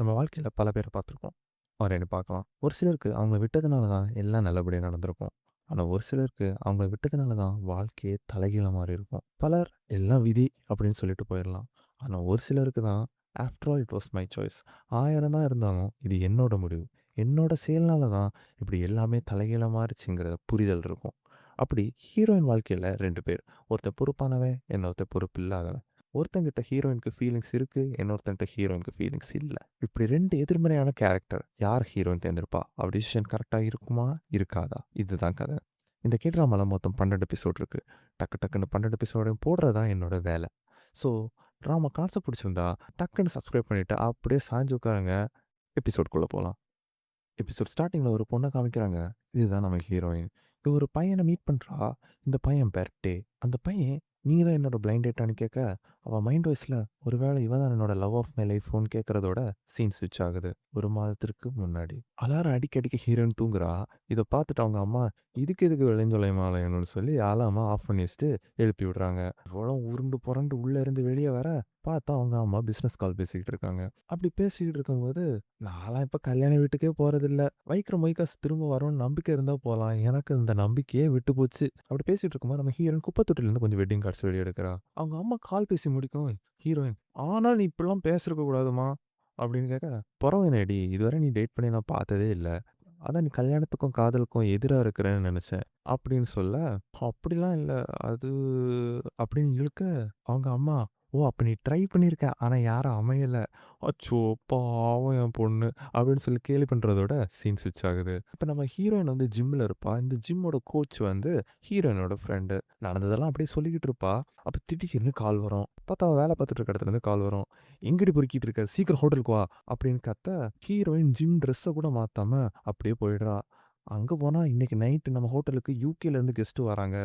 நம்ம வாழ்க்கையில பல பேர பார்த்துருப்போம். அவர பார்க்கலாம். ஒரு சிலருக்கு அவங்க விட்டதுனால தான் எல்லாம் நல்லபடியா நடந்திருக்கும். ஆனா ஒரு சிலருக்கு அவங்க விட்டதுனால தான் வாழ்க்கையே தலைகீழா மாறியிருக்கும். பலர் எல்லாம் விதி அப்படின்னு சொல்லிட்டு போயிரலாம். ஆனா ஒரு சிலருக்கு தான் after all it was my choice. 1000 தான் இருந்தாலும் இது என்னோட முடிவு. என்னோட செயல்னால தான் இப்படி எல்லாமே தலைகீழா மாறுச்சுங்கிற புரிதல் இருக்கும். அப்படி ஹீரோயின் வாழ்க்கையில 2 பேர். ஒருத்தன் பொறுப்பானவன், இன்னொருத்தன் பொறுப்பில்லாதவன். ஒருத்தங்கிட்ட ஹீரோயினுக்கு ஃபீலிங்ஸ் இருக்கு. இன்னொருத்தன்ட்ட ஹீரோயினுக்கு ஃபீலிங்ஸ் இல்ல. இப்படி 2 எதிர்மறையான கேரக்டர். யார் ஹீரோயின் தேர்ந்தெடுப்பா? அவ டிசிஷன் கரெக்ட்டா இருக்குமா? இருக்காதா? இதுதான் கதை. இந்த கே ட்ராமால மொத்தம் 12 எபிசோட் இருக்கு. டக்கு டக்குன்னு 12 எபிசோடையும் போடுறது தான் என்னோட வேலை. ஸோ ட்ராமா கான்செப்ட் பிடிச்சிருந்தா டக்குன்னு சப்ஸ்கிரைப் பண்ணிட்டு அப்படியே சாய்ஞ்சு உட்காருங்க. எபிசோட்குள்ள போலாம். எபிசோட் ஸ்டார்ட்டிங்ல ஒரு பொண்ண காமிக்கிறாங்க. இதுதான் நம்ம ஹீரோயின். இவ ஒரு பையன மீட் பண்றா. இந்த பையன் பெர்டே. அந்த பையன் நீங்க தான் என்னோட பிளைண்ட் டேட்டான்னு கேட்க, அவ மைண்ட் வாய்ஸ்ல ஒருவேளை இவ தான் என்னோட லவ் ஆஃப் மை லைஃப்ன்னு கேட்கறதோட சீன் ஸ்விட்ச் ஆகுது. 1 மாதத்திற்கு முன்னாடி. அலாரம் அடிக்க அடிக்க ஹீரோயின் தூங்குறா. இத பார்த்துட்டு அவங்க அம்மா, இதுக்கு எதுக்கு விளைஞ்சொலையுமா அலையணும்னு சொல்லி அலார்ம ஆஃப் பண்ணி வச்சுட்டு எழுப்பி விடுறாங்க. இவளும் உருண்டு புரண்டு உள்ள இருந்து வெளிய வர, பார்த்தா அவங்க அம்மா பிசினஸ் கால் பேசிக்கிட்டு இருக்காங்க. அப்படி பேசிக்கிட்டு இருக்கும்போது நான்லாம் இப்ப கல்யாண வீட்டுக்கே போறதில்ல. வைக்கிற மொய் காசு திரும்ப வரும்னு நம்பிக்கை இருந்தா போலாம். எனக்கு இந்த நம்பிக்கையே விட்டு போச்சு. அப்படி பேசிட்டு இருக்கும்போது நம்ம ஹீரோயின் குப்பை தொட்டியிலருந்து கொஞ்சம் வெட்டிங் கார்ட்ஸ் வெளிய எடுக்கிறா. அவங்க அம்மா கால் பேசி முடிக்கவும் ஹீரோயின், "ஆனால் நீ இப்படிலாம் பேசியிருக்க கூடாதும்மா" அப்படின்னு கேட்க, "பொறவு என்னடி? இதுவரை நீ டேட் பண்ணி நான் பார்த்ததே இல்ல. அதான் நீ கல்யாணத்துக்கும் காதலுக்கும் எதிரா இருக்கிறேன்னு நெனச்சேன்" அப்படின்னு சொல்ல, "அப்படிலாம் இல்ல. அது" அப்படின்னு இழுக்க, அவங்க அம்மா, "ஓ! அப்ப நீ ட்ரை பண்ணியிருக்க. ஆனா யாரும் அமையல. அச்சோ! பாவம் என் பொண்ணு" அப்படின்னு சொல்லி கேலி பண்றதோட சீன் ஸ்விட்ச் ஆகுது. இப்ப நம்ம ஹீரோயின் வந்து ஜிம்ல இருப்பா. இந்த ஜிம்மோட கோச் வந்து ஹீரோயினோட ஃப்ரெண்டு. நடந்ததெல்லாம் அப்படியே சொல்லிக்கிட்டு இருப்பா. அப்ப திடீர்னு கால் வரும். பார்த்தா அவ வேலை பார்த்துட்டு இருக்க இடத்துலேருந்து கால் வரும். "எங்கடி பொறுக்கிட்டு இருக்க? சீக்கிரம் ஹோட்டலுக்கு வா" அப்படின்னு கத்த, ஹீரோயின் ஜிம் ட்ரெஸ்ஸ கூட மாத்தாம அப்படியே போயிடுறா. அங்க போனா, "இன்னைக்கு நைட்டு நம்ம ஹோட்டலுக்கு யூகேலேருந்து கெஸ்ட் வராங்க.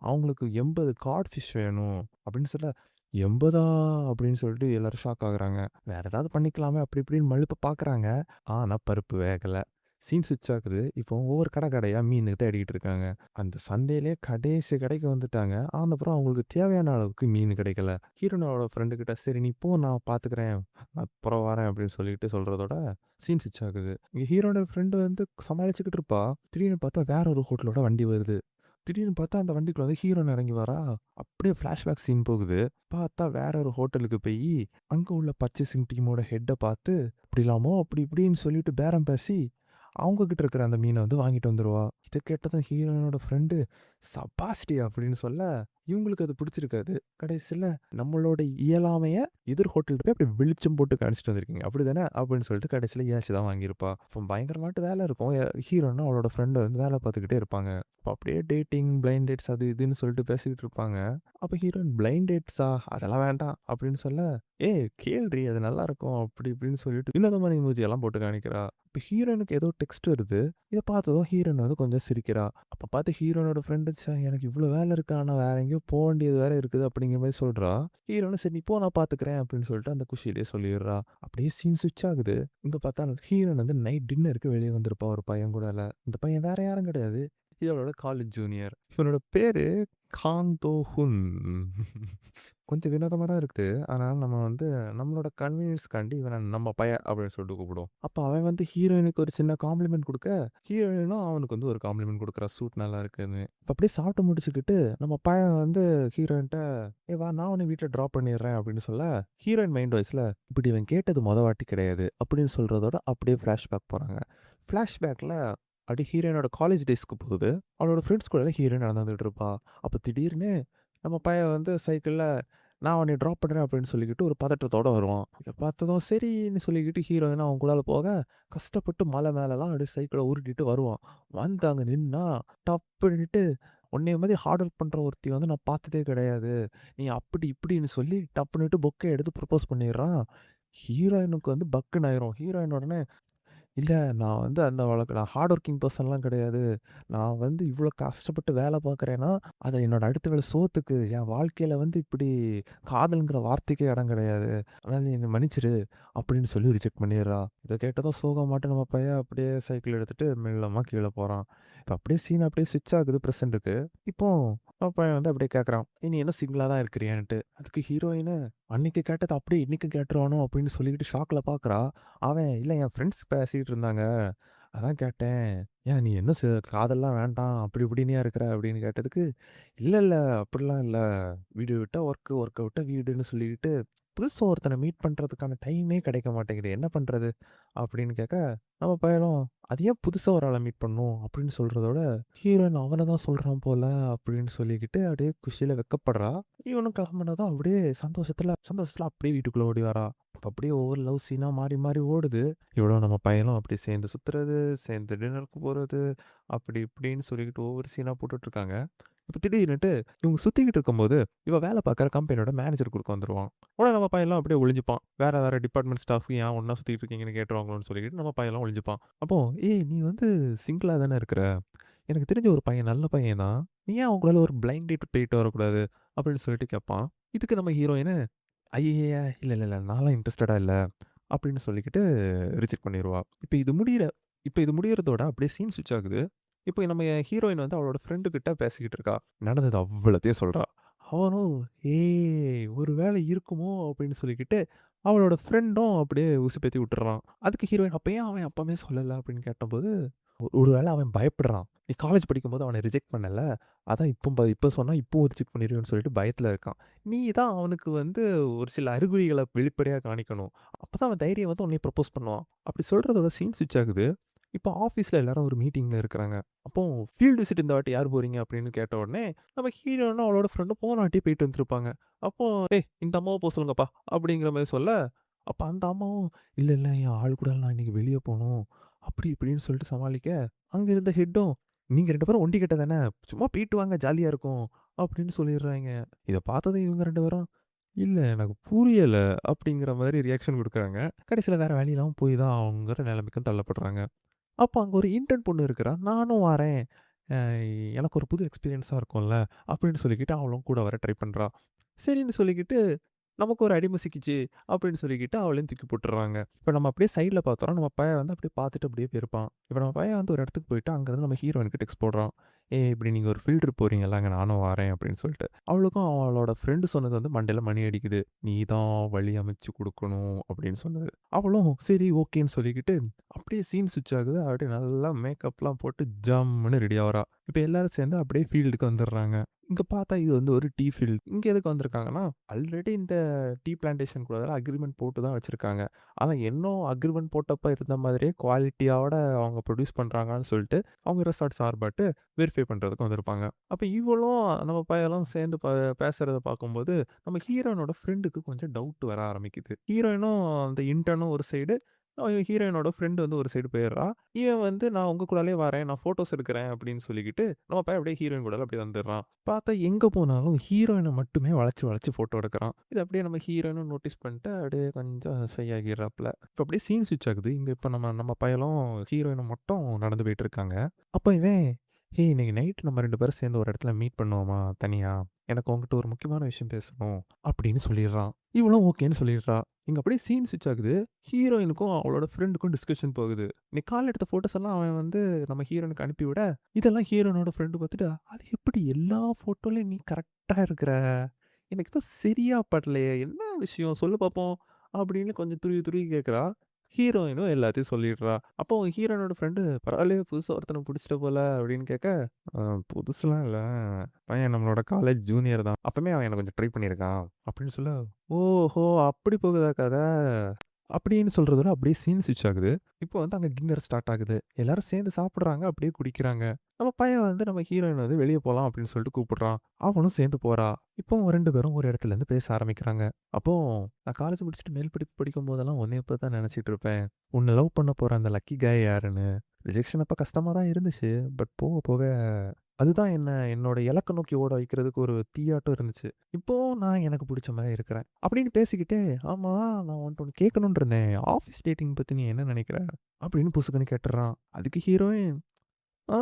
அவங்களுக்கு 80 காட் ஃபிஷ் வேணும்" அப்படின்னு சொல்ல, "80ஆ?" அப்படின்னு சொல்லிட்டு எல்லாரும் ஷாக் ஆகுறாங்க. வேற ஏதாவது பண்ணிக்கலாமே அப்படி இப்படின்னு மழுப்ப பார்க்குறாங்க. ஆனா பருப்பு வேகல. சீன் ஸ்விட்ச் ஆகுது. இப்போ ஒவ்வொரு கடையா மீன் தேடிக்கிட்டு இருக்காங்க. அந்த சந்தையிலேயே கடைசி கடைக்கு வந்துட்டாங்க. ஆனப்புறம் அவங்களுக்கு தேவையான அளவுக்கு மீன் கிடைக்கல. ஹீரோயினோட ஃப்ரெண்டு கிட்ட, "சரி நீ போ நான் பார்த்துக்கிறேன். நான் அப்புறம் வரேன்" அப்படின்னு சொல்லிட்டு சொல்றதோட சீன் ஸ்விட்ச் ஆகுது. இங்க ஹீரோயோட ஃப்ரெண்டு வந்து சமாளிச்சுக்கிட்டு இருப்பா. திடீர்னு பார்த்தா வேற ஒரு ஹோட்டலோட வண்டி வருது. திடீர்னு பார்த்தா அந்த வண்டிக்குள்ள வந்து ஹீரோயின் இறங்கி வரா. அப்படியே ஃப்ளாஷ்பேக் சீன் போகுது. பார்த்தா வேற ஒரு ஹோட்டலுக்கு போயி, அங்க உள்ள பர்ச்சேசிங் டீமோட ஹெட்ட பார்த்து, "இப்படிலாமோ அப்படி இப்படின்னு" சொல்லிட்டு பேரம் பேசி, அவங்க கிட்ட இருக்கிற அந்த மீன வந்து வாங்கிட்டு வந்துருவா. இத கேட்டதும் ஹீரோயினோட ஃப்ரெண்டு, "சபாஸ்டி" அப்படின்னு சொல்ல, இவங்களுக்கு அது பிடிச்சிருக்காது. கடைசில நம்மளோட இயலாமைய எதிர் ஹோட்டல்ட்ட போய் அப்படி வெளிச்சம் போட்டு காமிச்சுட்டு வந்திருக்கீங்க. அப்படிதானே? அப்படின்னு சொல்லிட்டு கடைசில ஏசி தான் வாங்கியிருப்பா. அப்ப பயங்கரமாட்டு வேலை இருக்கும். ஹீரோயினும் அவளோட ஃப்ரெண்ட் வந்து வேலை பார்த்துக்கிட்டே இருப்பாங்க. அப்ப அப்படியே டேட்டிங், பிளைண்ட் டேட்ஸ் அது இதுன்னு சொல்லிட்டு பேசிக்கிட்டு இருப்பாங்க. அப்ப ஹீரோயின், "பிளைண்ட் டேட்ஸா? அதெல்லாம் வேண்டாம்" அப்படின்னு சொல்ல, "ஏய் கேள்றி அது நல்லாருக்கும்" அப்படி இப்படின்னு சொல்லிட்டு வினோதமான இமோஜி எல்லாம் போட்டு காமிக்கிறா. இப்ப ஹீரோயினுக்கு ஏதோ டெக்ஸ்ட் வருது. இத பார்த்ததும் ஹீரோயின் வந்து கொஞ்சம் சிரிக்கிறா. அப்ப பார்த்து ஹீரோயினோட ஃப்ரெண்டு, "ச்சே எனக்கு இவ்ளோ வேலை இருக்கு. ஆனா வேற எங்கேயோ போ வேண்டியது வேற இருக்குது" அப்படிங்கிற மாரி சொல்றா. ஹீரோயினும், "சரி நீ போ நான் பார்த்துக்கிறேன்" அப்படின்னு சொல்லிட்டு அந்த குஷியிலேயே சொல்லிடுறா. அப்படியே சீன் ஸ்விட்ச் ஆகுது. இங்க பார்த்தா ஹீரோயின் வந்து நைட் டின்னருக்கு வெளிய வந்திருப்பா ஒரு பையன் கூடல. இந்த பையன் வேற யாரும் கிடையாது. இவளோட காலேஜ் ஜூனியர். இவனோட பேரு காங் தோ ஹுன். கொஞ்சம் வினோதமா தான் இருக்குது. ஆனா நம்ம வந்து நம்மளோட கன்வீனியன்ஸ்க்காண்டி இவன நம்ம பையன் அப்படின்னு சொல்லிட்டு கூப்பிடுவோம். அப்ப அவன் வந்து ஹீரோயினுக்கு ஒரு சின்ன காம்ப்ளிமெண்ட் குடுக்க, ஹீரோயினும் அவனுக்கு வந்து ஒரு காம்ப்ளிமெண்ட் குடுக்குறா. சூட் நல்லா இருக்குன்னு. அப்ப அப்படியே சாப்பிட்டு முடிச்சுக்கிட்டு நம்ம பையன் வந்து ஹீரோயின்ட்ட, "ஏய் வா நான் உன்ன வீட்ல ட்ராப் பண்ணிடுறேன்" அப்படின்னு சொல்ல, ஹீரோயின் மைண்ட் வாய்ஸ்ல, "இப்படி இவன் கேட்டது வாட்டி கிடையாது" அப்படின்னு சொல்றதோட அப்படியே ஃபிளாஷ்பேக் போறாங்க. ஃபிளாஷ்பேக்ல அப்படியே ஹீரோயினோட காலேஜ் டேஸ்க்கு போகுது. அவளோட ஃப்ரெண்ட்ஸ் கூடலாம் ஹீரோயின் நடந்து வந்துட்டு இருப்பா. அப்ப திடீர்னு நம்ம பையன் வந்து சைக்கிள்ல, "நான் உன்னைய ட்ராப் பண்றேன்" அப்படின்னு சொல்லிக்கிட்டு ஒரு பதட்டத்தோட வருவான். இத பார்த்ததும் சரின்னு சொல்லிக்கிட்டு ஹீரோயின் அவன் கூடால போக, கஷ்டப்பட்டு மலை மேலலாம் அப்படியே சைக்கிள உருட்டிட்டு வருவான். வந்து அங்க நின்னா, டப்புன்னுட்டு, "உன்னைய மாரி ஹார்ட் ஒர்க் பண்ற ஒருத்திய வந்து நான் பார்த்ததே கிடையாது. நீ அப்படி இப்படின்னு" சொல்லி டப்புன்னுட்டு பொக்கே எடுத்து ப்ரொபோஸ் பண்ணிடுறான். ஹீரோயினுக்கு வந்து பக்குன்னு ஆயிரும். ஹீரோயின் உடனே, இல்ல நான் வந்து அந்த அளவுக்கு நான் ஹார்ட் ஒர்க்கிங் பெர்சன்லாம் கிடையாது. நான் வந்து இவ்ளோ கஷ்டப்பட்டு வேல பார்க்குறேன்னா, அது என்னோட அடுத்த வேள சோத்துக்கு என் வாழ்க்கையில வந்து இப்படி காதல்ங்கிற வார்த்தைக்கே இடம் கிடையாது. அதனால நீ என்ன மன்னிச்சிரு அப்படின்னு சொல்லி ரிஜெக்ட் பண்ணிர்றா. இத கேட்டதும் சோகமாட்டு நம்ம பையன் அப்படியே சைக்கிள் எடுத்துட்டு மெல்லமா கீழ போறான். இப்ப அப்படியே சீன் அப்படியே ஸ்விட்ச் ஆகுது பிரசன்ட்க்கு. இப்போ நம்ம பையன் வந்து அப்படியே கேட்கறான். "ஏய் நீ என்ன சிங்கிளா தான் இருக்கிறியான்ட்டு?" அதுக்கு ஹீரோயினு அன்னைக்கு கேட்டது அப்படியே இன்னைக்கு கேட்டுருவானோ அப்படின்னு சொல்லிக்கிட்டு ஷாக்ல பார்க்குறா. அவன், "இல்ல என் ஃப்ரெண்ட்ஸ் பேசிட்டு இருந்தாங்க. அதான் கேட்டேன். ஏன் நீ என்ன காதல்லாம் வேண்டாம். அப்படி இப்படின்னுயா இருக்கிற?" அப்படின்னு கேட்டதுக்கு, "இல்ல, இல்ல அப்படிலாம் இல்ல. வீடு விட்டா ஒர்க்கு, ஒர்க்க விட்டா வீடுன்னு சொல்லிக்கிட்டு, புதுசா ஒருத்தன மீட் பண்றதுக்கான டைமே கிடைக்க மாட்டேங்குது. என்ன பண்றது?" அப்படின்னு கேட்க, நம்ம பையனும், "அது ஏன் புதுசா ஒரு ஆள மீட் பண்ணணும்?" அப்படின்னு சொல்றதோட, ஹீரோயின் அவன தான் சொல்றான் போல அப்படின்னு சொல்லிக்கிட்டு அப்படியே குஷியில வெட்கப்படுறா. இவனும் கிளம்புனதும் அப்படியே சந்தோஷத்துல சந்தோஷத்துல அப்படியே வீட்டுக்குள்ள ஓடி வரா. அப்ப அப்படியே ஒவ்வொரு லவ் சீனா மாறி மாறி ஓடுது. இவளும் நம்ம பையனும் அப்படியே சேர்ந்து சுத்துறது, சேர்ந்து டின்னருக்கு போறது, அப்படி இப்படின்னு சொல்லிக்கிட்டு ஒவ்வொரு சீனா போட்டுட்ருக்காங்க. இப்ப திடீர்னுட்டு இவங்க சுத்திக்கிட்டு இருக்கும்போது, இவ வேலை பார்க்குற கம்பெனியோட மேனேஜர் குறுக்க வந்துருவான். உடனே நம்ம பையன்லாம் அப்படியே ஒளிஞ்சுப்பான். வேற வேற டிபார்ட்மெண்ட் ஸ்டாஃப் ஏன் ஒண்ணா சுத்திட்டு இருக்கீங்கன்னு கேட்டுருவாங்களோன்னு சொல்லிட்டு நம்ம பையன்லாம் ஒளிஞ்சுப்பான். அப்போ, "ஏய் நீ வந்து சிங்கிளா தானே இருக்கிற? எனக்கு தெரிஞ்ச ஒரு பையன் நல்ல பையன் தான். நீ ஏன் அவங்க கூட ஒரு பிளைண்ட் டேட் போயிட்டு வரக்கூடாது?" அப்படின்னு சொல்லிட்டு கேட்பான். இதுக்கு நம்ம ஹீரோயினு, "ஐய்யய்ய! இல்ல, இல்ல, இல்ல. நான்லாம் இன்ட்ரஸ்டடா இல்ல." அப்படின்னு சொல்லிக்கிட்டு ரிஜெக்ட் பண்ணிருவா. இப்ப இது முடியறதோட அப்படியே சீன் ஸ்விட்ச் ஆகுது. இப்போ நம்ம ஹீரோயின் வந்து அவளோட ஃப்ரெண்டு கிட்ட பேசிக்கிட்டு இருக்கா. நடந்தது அவ்வளத்தையும் சொல்றா. அவனும், "ஏய்! ஒரு வேளை இருக்குமோ?" அப்படின்னு சொல்லிக்கிட்டு, அவளோட ஃப்ரெண்டும் அப்படியே உசுப்பேத்தி விட்டுர்றான். அதுக்கு ஹீரோயின், "அப்ப ஏன் அவன் அப்பவே சொல்லல?" அப்படின்னு கேட்டபோது, ஒரு வேளை அவன் பயப்படுறான். "நீ காலேஜ் படிக்கும்போது அவன ரிஜெக்ட் பண்ணல. அதான் இப்ப சொன்னா இப்பவும் ரிஜெக்ட் பண்ணிருவேன்னு" சொல்லிட்டு பயத்துல இருக்கான். நீ தான் அவனுக்கு வந்து ஒரு சில அறிகுறிகள வெளிப்படையா காணிக்கணும். அப்பதான் அவன் தைரியம் வந்து உன்னைய ப்ரப்போஸ் பண்ணுவான். அப்படி சொல்றதோட சீன் ஸ்விட்ச் ஆகுது. இப்போ ஆஃபீஸ்ல எல்லாரும் ஒரு மீட்டிங்ல இருக்கிறாங்க. அப்போ ஃபீல்ட் விசிட் இந்த வாட்டி யார் போறீங்க அப்படின்னு கேட்ட உடனே, நம்ம ஹீரோனும் அவளோட ஃப்ரெண்டும் போன வாட்டியே போயிட்டு வந்திருப்பாங்க. அப்போ "டேய் இந்த அம்மாவ போ சொல்லுங்கப்பா" அப்படிங்கிற மாரி சொல்ல, அப்ப அந்த அம்மாவும் "இல்ல, இல்ல என் ஆள் கூட நான் இன்னைக்கு வெளிய போணும்." அப்படி இப்படின்னு சொல்லிட்டு சமாளிக்க, அங்க இருந்த ஹெட்டும் "நீங்க 2 பேரும் ஒண்டிக்கட்ட தானே, சும்மா போயிட்டு வாங்க ஜாலியா இருக்கும்." அப்படின்னு சொல்லிடுறாய்ங்க. இத பார்த்ததும் இவங்க 2 பேரும் "இல்ல எனக்கு புரியல" அப்படிங்கிற மாரி ரியாக்ஷன் குடுக்குறாங்க. கடைசியில வேற வழி இல்லாம போய் தான் ஆகணுங்கிற நிலைமைக்கும் தள்ளப்படுறாங்க. அப்ப அங்க ஒரு இன்டர்ன் பொண்ணு இருக்கிறா. நானும் வாரேன். அ எனக்கு ஒரு புது எக்ஸ்பீரியன்ஸா இருக்கும்ல. அப்படின்னு சொல்லிக்கிட்டு அவளும் கூட வர ட்ரை பண்றா. சரின்னு சொல்லிக்கிட்டு நமக்கு ஒரு அடிம சிக்கிச்சு அப்படின்னு சொல்லிக்கிட்டு அவளையும் தூக்கி போட்டுர்றாங்க. இப்ப நம்ம அப்படியே சைட்ல பார்த்தோம்னா, நம்ம பையன் வந்து அப்படியே பார்த்துட்டு அப்படியே போயிருப்பான். இப்ப நம்ம பையன் வந்து ஒரு இடத்துக்கு போயிட்டு அங்கருந்து நம்ம ஹீரோயினுக்கு டெக்ஸ்ட் போடுறான். "ஏய் இப்படி நீங்க ஒரு ஃபீல்ட் ட்ரிப் போறீங்கல்ல, அங்க நானும் வாரேன்" அப்படின்னு சொல்லிட்டு. அவளுக்கும் அவளோட ஃப்ரெண்ட் சொன்னது வந்து மண்டையில மணி அடிக்குது. "நீ தான் வழி அமைச்சு குடுக்கணும்" அப்படின்னு சொன்னது. அவளும் சரி ஓகேன்னு சொல்லிக்கிட்டு அப்படியே சீன் ஸ்விட்ச் ஆகுது. அப்படியே நல்லா மேக்கப்லாம் போட்டு ஜம்முன்னு ரெடி ஆவுறா. இப்ப எல்லாரும் சேர்ந்து அப்படியே ஃபீல்டுக்கு வந்துர்றாங்க. இங்க பார்த்தா இது வந்து ஒரு டீ ஃபீல்ட். இங்க எதுக்கு வந்திருக்காங்கன்னா, ஆல்ரெடி இந்த டீ பிளான்டேஷன் கூடலாம் அக்ரீமெண்ட் போட்டு தான் வச்சிருக்காங்க. ஆனா இன்னும் அக்ரீமெண்ட் போட்டப்ப இருந்த மாதிரியே குவாலிட்டியோட அவங்க ப்ரொடியூஸ் பண்றாங்கன்னு சொல்லிட்டு, அவங்க ரெசார்ட் சார்பாட்டு வெரிஃபை பண்றதுக்கு வந்திருப்பாங்க. அப்ப இவளும் நம்ம பையலும் சேர்ந்து பேசுறத பார்க்கும்போது, நம்ம ஹீரோயினோட ஃப்ரெண்டுக்கு கொஞ்சம் டவுட் வர ஆரம்பிக்குது. ஹீரோயினும் அந்த இன்டர்னும் ஒரு சைடு, ஹீரோயினோட ஃப்ரெண்ட் வந்து ஒரு சைடு போயிர்றா. இவன் வந்து நான் உங்க கூடவே வரேன். நான் ஃபோட்டோஸ் எடுக்கிறேன் அப்படின்னு சொல்லிக்கிட்டு, நம்ம பையன் அப்படியே ஹீரோயின் கூடலாம் அப்படியே வந்துர்றான். பார்த்தா எங்க போனாலும் ஹீரோயின மட்டுமே வளச்சு, வளச்சு ஃபோட்டோ எடுக்குறான். இத அப்படியே நம்ம ஹீரோயினும் நோட்டீஸ் பண்ணிட்டு, அப்படியே கொஞ்சம் ஷை ஆகிர்றாப்ல. இப்ப அப்படியே சீன் ஸ்விட்ச் ஆகுது. இங்க இப்ப நம்ம நம்ம பயலும் ஹீரோயினும் மட்டும் நடந்து போயிட்டு இருக்காங்க. அப்ப இவன், "ஏய் இன்னைக்கு நைட் நம்ம 2 பேரும் சேர்ந்து ஒரு இடத்துல மீட் பண்ணுவோமா தனியா? எனக்கு உன்கிட்ட ஒரு முக்கியமான விஷயம் பேசணும்." அப்படின்னு சொல்லிர்றான். இவளும் ஓகேன்னு சொல்லிர்றா. இங்க அப்படியே சீன் ஸ்விட்ச் ஆகுது. ஹீரோயினுக்கும் அவளோட ஃப்ரெண்டுக்கும் டிஸ்கஷன் போகுது. இன்னைக்கு காலைல எடுத்த ஃபோட்டோஸ் எல்லாம் அவன் வந்து நம்ம ஹீரோயினுக்கு அனுப்பிவிட, இதெல்லாம் ஹீரோயினோட ஃப்ரெண்டு பார்த்துட்டு, "அது எப்படி எல்லா ஃபோட்டோலயும் நீ கரெக்ட்டா இருக்கிற? எனக்கு ஏதோ சரியா படலையே! என்ன விஷயம் சொல்லு பாப்போம்." அப்படின்னு கொஞ்சம் துருவி துருவி கேட்கிறா. ஹீரோயினும் எல்லாத்தையும் சொல்லிடுறா. அப்போ ஹீரோயினோட ஃப்ரெண்டு, "பரவாயில்லையே புதுசா ஒருத்தன புடிச்சிட்ட போல" அப்படின்னு கேட்க, "அ புதுசுலாம் இல்ல. பையன் நம்மளோட காலேஜ் ஜூனியர் தான். அப்பவுமே அவன் என்ன கொஞ்சம் ட்ரை பண்ணியிருக்கான்." அப்படின்னு சொல்ல, "ஓஹோ! அப்படி போகுதா கத?" அப்படின்னு சொல்றதோட அப்படியே சீன் ஸ்விட்ச் ஆகுது. இப்போ வந்து அங்க டின்னர் ஸ்டார்ட் ஆகுது. எல்லாரும் சேர்ந்து சாப்பிடுறாங்க, அப்படியே குடிக்கிறாங்க. நம்ம பையன் வந்து நம்ம ஹீரோயின் வந்து வெளிய போலாம் அப்படின்னு சொல்லிட்டு கூப்பிடுறான். அவளும் சேர்ந்து போறா. இப்போ 2 பேரும் ஒரு இடத்துலருந்து பேச ஆரம்பிக்கிறாங்க. அப்போ நான் காலேஜ் முடிச்சுட்டு மேல் படிப்பு படிக்கும்போதெல்லாம் உன்னைய பத்தி தான் நினைச்சிட்டு இருப்பேன். உன்ன லவ் பண்ண போற அந்த லக்கி காய் யாருன்னு. ரிஜெக்ஷன் அப்ப கஷ்டமா தான் இருந்துச்சு. பட் போக போக அதுதான் என்னோட இலக்க நோக்கி ஓட வைக்கிறதுக்கு ஒரு தீயாட்டம் இருந்துச்சு. இப்போ நான் எனக்கு புடிச்ச மாரி இருக்கிறேன். அப்படின்னு பேசிக்கிட்டே, "ஆமா, நான் உன்ட்ட ஒண்ணு கேட்கணும்னு இருந்தேன். ஆஃபீஸ் டேட்டிங் பத்தி நீ என்ன நினைக்கிற?" அப்படின்னு புசுக்குன்னு கேட்டுர்றான். அதுக்கு ஹீரோயின், "ஆ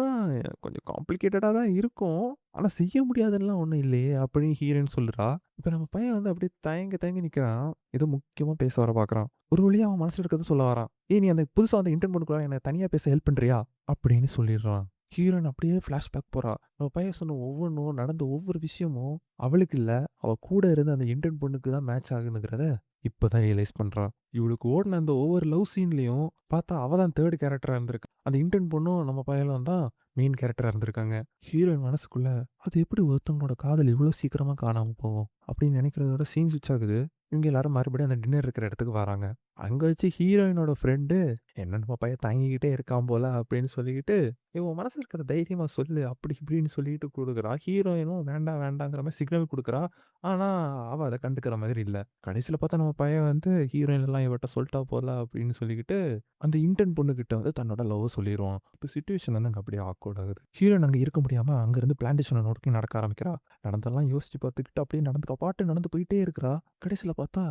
கொஞ்சம் காம்ப்ளிகேட்டடா தான் இருக்கும். ஆனா செய்ய முடியாதுன்னுலாம் ஒண்ணும் இல்லையே!" அப்படின்னு ஹீரோயின் சொல்றா. இப்ப நம்ம பையன் வந்து அப்படியே தயங்கி தயங்கி நிக்கிறான். ஏதோ முக்கியமா பேச வர பார்க்குறான். ஒரு வழியா அவன் மனசுல இருக்கிறத சொல்ல வரான். "ஏய் நீ அந்த புதுசா வந்த இன்டர்ன் பொண்ணுக்கூட என்ன தனியா பேச ஹெல்ப் பண்றியா?" அப்படின்னு சொல்லிர்றான். ஹீரோயின் அப்படியே ஃப்ளாஷ்பேக் போறா. நம்ம பையன் சொன்ன ஒவ்வொன்னும், நடந்த ஒவ்வொரு விஷயமும் அவளுக்கு இல்ல, அவ கூட இருந்த அந்த இன்டர்ன் பொண்ணுக்கு தான் மேட்ச் ஆகுதுங்கிறத இப்ப தான் ரியலைஸ் பண்றா. இவளுக்கு ஓடுன அந்த ஒவ்வொரு லவ் சீன்லயும் பார்த்தா அவ தான் 3 கேரக்டரா இருந்திருக்கா. அந்த இன்டர்ன் பொண்ணும் நம்ம பையனும் தான் மெயின் கேரக்டரா இருந்திருக்காங்க. ஹீரோயின் மனசுக்குள்ள, "அது எப்படி ஒருத்தவங்களோட காதல் இவ்ளோ சீக்கிரமா காணாம போகும்?" அப்படின்னு நினைக்கிறதோட சீன் ஸ்விட்ச் ஆகுது. இவங்க எல்லாரும் மறுபடியும் அந்த டின்னர் இருக்கிற இடத்துக்கு வராங்க. அங்க வச்சு ஹீரோயினோட ஃப்ரெண்டு, "என்ன நம்ம பையன் தயங்கிக்கிட்டே இருக்கான் போல" அப்படின்னு சொல்லிக்கிட்டு, "ஏய் உன் மனசுல இருக்கிறத தைரியமா சொல்லு" அப்படி இப்படின்னு சொல்லிட்டு குடுக்குறா. ஹீரோயினும் வேண்டாம் வேண்டாங்கிற மாரி சிக்னல் குடுக்குறா. ஆனா, அவ அத கண்டுக்கிற மாதிரி இல்ல. கடைசில பார்த்தா நம்ம பையன் வந்து ஹீரோயின் எல்லாம் இவட்ட சொல்ட்டா போல அப்படின்னு சொல்லிக்கிட்டு, அந்த இன்டர்ன் பொண்ணுகிட்ட வந்து தன்னோட லவ்வ சொல்லிருவான். இப்ப சிச்சுவேஷன் வந்து அங்க அப்படியே ஆக்வர்ட் ஆகுது. ஹீரோயின் அங்க இருக்க முடியாம அங்கருந்து பிளான்டேஷன நோக்கி நடக்க ஆரம்பிக்கிறா. நடந்ததெல்லாம் யோசிச்சு பார்த்துக்கிட்டு அப்படியே பாட்டுக்கு நடந்து போயிட்டே இருக்கிறா. கடைசில பார்த்தா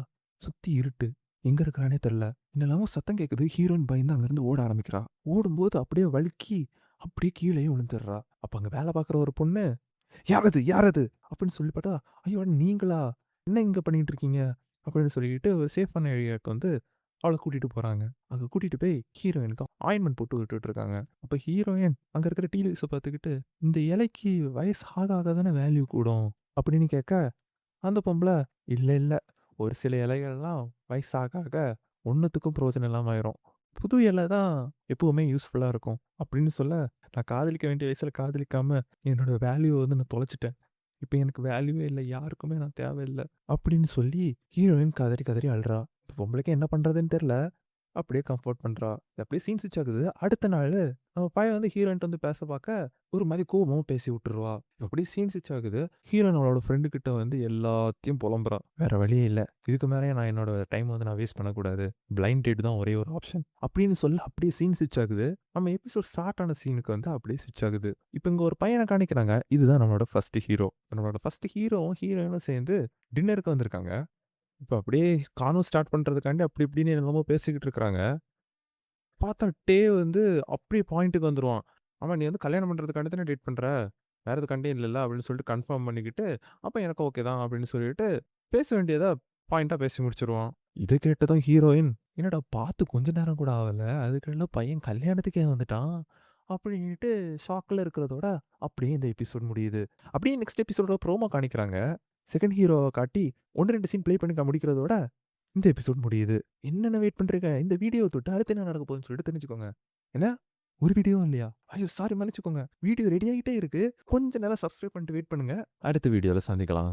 சுத்தி இருட்டு. எங்க இருக்கிறான்னே தெரியல. என்னெல்லாமோ சத்தம் கேட்குது. ஹீரோயின் பயந்து அங்கருந்து ஓட ஆரம்பிக்கிறா. ஓடும்போது அப்படியே வழுக்கி அப்படியே கீழயே விழுந்துர்றா. அப்ப அங்க வேல பார்க்குற ஒரு பொண்ணு, "யார் அது? யார் அது?" அப்படின்னு சொல்லி பார்த்தா, "ஐயோ! நீங்களா? என்ன இங்க பண்ணிட்டு இருக்கீங்க?" அப்படின்னு சொல்லிட்டு ஒரு சேஃபான ஏரியாவுக்கு வந்து அவள கூட்டிட்டு போறாங்க. அங்க கூட்டிட்டு போய் ஹீரோயினுக்கு ஆயின்மென்ட் போட்டு விட்டுட்டு இருக்காங்க. அப்ப ஹீரோயின் அங்க இருக்கிற டீ லீவ்ஸ பார்த்துக்கிட்டு, "இந்த இலைக்கு வயசு ஆக ஆக தானே வேல்யூ கூடும்." அப்படின்னு கேட்க, அந்த பொம்பள, "இல்ல, இல்ல. ஒரு சில இலைகள்லாம் வயசாக ஆக ஒண்ணுத்துக்கும் பிரயோஜனம் இல்லாம ஆயிரும். புது இலை தான் எப்பவுமே யூஸ்ஃபுல்லா இருக்கும்." அப்படின்னு சொல்ல, "நான் காதலிக்க வேண்டிய வயசுல காதலிக்காம என்னோட வேல்யூவ வந்து நான் தொலைச்சுட்டேன். இப்ப எனக்கு வேல்யூவே இல்ல. யாருக்குமே நான் தேவையில்ல." அப்படின்னு சொல்லி ஹீரோயின் கதறி கதறி அழுறா. இந்த பொம்பளைக்கு என்ன பண்றதுன்னு தெரியல. அப்படியே கம்ஃபோர்ட் பண்றா. இது அப்படியே சீன் ஸ்விட்ச் ஆகுது. அடுத்த நாளு நம்ம பையன் வந்து ஹீரோயின்ட்ட வந்து பேச பாக்க, ஒரு மாரி கோவமா பேசி விட்டுருவா. அப்படியே சீன் ஸ்விட்ச் ஆகுது. ஹீரோயின் அவளோட ஃப்ரெண்டு கிட்ட வந்து எல்லாத்தையும் புலம்புறா. வேற வழியே இல்ல. இதுக்கு மேலயும் நான் என்னோட டைம் வந்து நான் வேஸ்ட் பண்ணக்கூடாது. பிளைண்ட் டேட் தான் ஒரே ஒரு ஆப்ஷன். அப்படின்னு சொல்ல அப்படியே சீன் ஸ்விட்ச் ஆகுது. நம்ம எபிசோட் ஸ்டார்ட் ஆன சீனுக்கு வந்து அப்படியே ஸ்விட்ச் ஆகுது. இப்ப இங்க ஒரு பையன காணிக்கிறாங்க. இதுதான் நம்மளோட ஃபர்ஸ்ட் ஹீரோ. நம்மளோட ஃபர்ஸ்ட் ஹீரோவும், ஹீரோயினும் சேர்ந்து டின்னருக்கு வந்திருக்காங்க. இப்ப அப்படியே கானம் ஸ்டார்ட் பண்றதுக்காண்டி அப்படி இப்படின்னு என்னென்னமோ பேசிக்கிட்டு இருக்கிறாங்க. பார்த்தா வந்து அப்படியே பாயிண்ட்டுக்கு வந்துருவான். "ஆமா நீ வந்து கல்யாணம் பண்றதுக்காண்டி தானே டேட் பண்ற? வேற எதுக்காண்டியும் இல்லல்ல?" அப்படின்னு சொல்லிட்டு கன்ஃபார்ம் பண்ணிக்கிட்டு, "அப்ப எனக்கு ஓகே தான்" அப்படின்னு சொல்லிட்டு பேச வேண்டியத பாயிண்ட்டா பேசி முடிச்சுருவான். இத கேட்டதும் ஹீரோயின், "என்னடா பார்த்து கொஞ்ச நேரம் கூட ஆவல. அதுக்குள்ள பையன் கல்யாணத்துக்கே வந்துட்டான்." அப்படின்ட்டு ஷாக்ல இருக்கிறதோட அப்படியே இந்த எபிசோட் முடியுது. அப்படியே நெக்ஸ்ட் எபிசோட ப்ரோமோ காணிக்கிறாங்க. செகண்ட் ஹீரோவ காட்டி 1, 2 சீன் ப்ளே பண்ணி முடிக்கிறதோட இந்த எபிசோட் முடியுது. என்னென்ன வெயிட் பண்றீங்க? இந்த வீடியோவ தொட்டு அடுத்து என்ன நடக்க போகுதுன்னு சொல்லிட்டு தெரிஞ்சுக்கோங்க. என்ன? ஒரு வீடியோவும் இல்லையா? ஐயோ! சாரி மன்னிச்சுக்கோங்க. வீடியோ ரெடி ஆயிட்டே இருக்கு. கொஞ்ச நேரம் சப்ஸ்கிரைப் பண்ணிட்டு வெயிட் பண்ணுங்க. அடுத்த வீடியோல சந்திக்கலாம்.